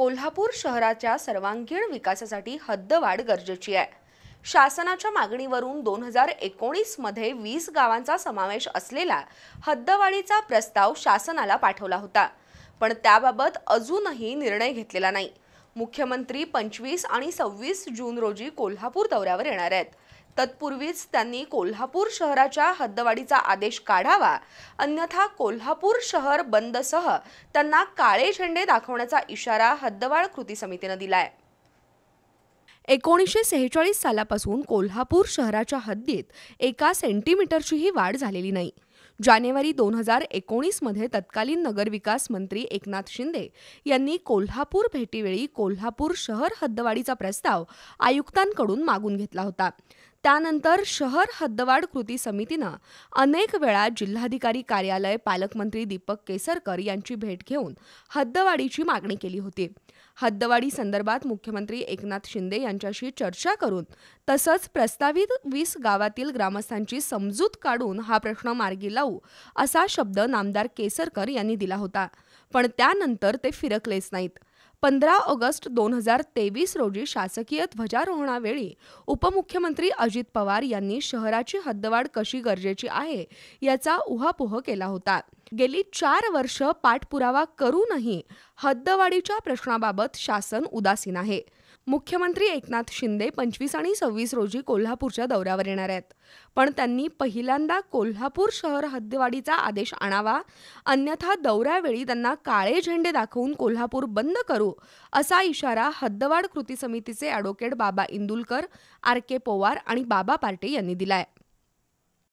कोल्हापूर शहराच्या सर्वांगीण विकासासाठी हद्दवाढ गरजेची आहे। शासनाच्या मागणीवरून 2019 मध्ये 20 गावांचा समावेश असलेला हद्दवाढीचा प्रस्ताव शासनाला पाठवला होता, पण त्याबाबत अजूनही निर्णय घेतलेला नाही। मुख्यमंत्री 25 आणि 26 जून रोजी कोल्हापूर दौऱ्यावर येणार आहेत। तत्पूर्वीच त्यांनी कोल्हापूर शहराच्या हद्दवाढीचा आदेश काढावा, अन्यथा कोल्हापूर शहर बंदसह त्यांना काळे झेंडे दाखवण्याचा इशारा हद्दवाढ कृती समितीने दिलाय। 1946 सालापासून कोल्हापूर शहराच्या हद्दीत 1 सेंटीमीटरचीही वाढ झालेली नाही। जानेवारी 2019 मध्ये तत्कालीन नगरविकास मंत्री एकनाथ शिंदे यांनी कोल्हापूर भेटीवेळी कोल्हापूर शहर हद्दवाढीचा प्रस्ताव आयुक्तांकडून मागून घेतला होता। त्यानंतर शहर हद्दवाढ कृती समितीने अनेक वेळा जिल्हाधिकारी कार्यालय, पालकमंत्री दीपक केसरकर यांची भेट घेऊन हद्दवाढीची मागणी केली होती। हद्दवाढी संदर्भात मुख्यमंत्री एकनाथ शिंदे यांच्याशी चर्चा करून तसंच प्रस्तावित 20 गावातील ग्रामस्थांची समजूत काढून हा प्रश्न मार्गी लावू असा शब्द नामदार केसरकर यांनी दिला होता, पण त्यानंतर ते फिरकलेच नाहीत। 15 ऑगस्ट 2023 रोजी शासकीय ध्वजारोहणावेळी उपमुख्यमंत्री अजित पवार यांनी शहराची हद्दवाढ कशी गरजेची आहे याचा उहापोह केला होता। गेली 4 वर्ष पाठपुरावा करूनही हद्दवाढीच्या प्रश्नाबाबत शासन उदासीन आहे। मुख्यमंत्री एकनाथ शिंदे 25 आणि 26 रोजी कोल्हापूरच्या दौऱ्यावर येणार आहेत, पण त्यांनी पहिल्यांदा कोल्हापूर शहर हद्दवाढीचा आदेश आणावा, अन्यथा दौऱ्यावेळी त्यांना काळे झेंडे दाखवून कोल्हापूर बंद करू असा इशारा हद्दवाढ कृती समितीचे ॲडव्होकेट बाबा इंदुलकर, आर के पवार आणि बाबा पार्टे यांनी दिलाय।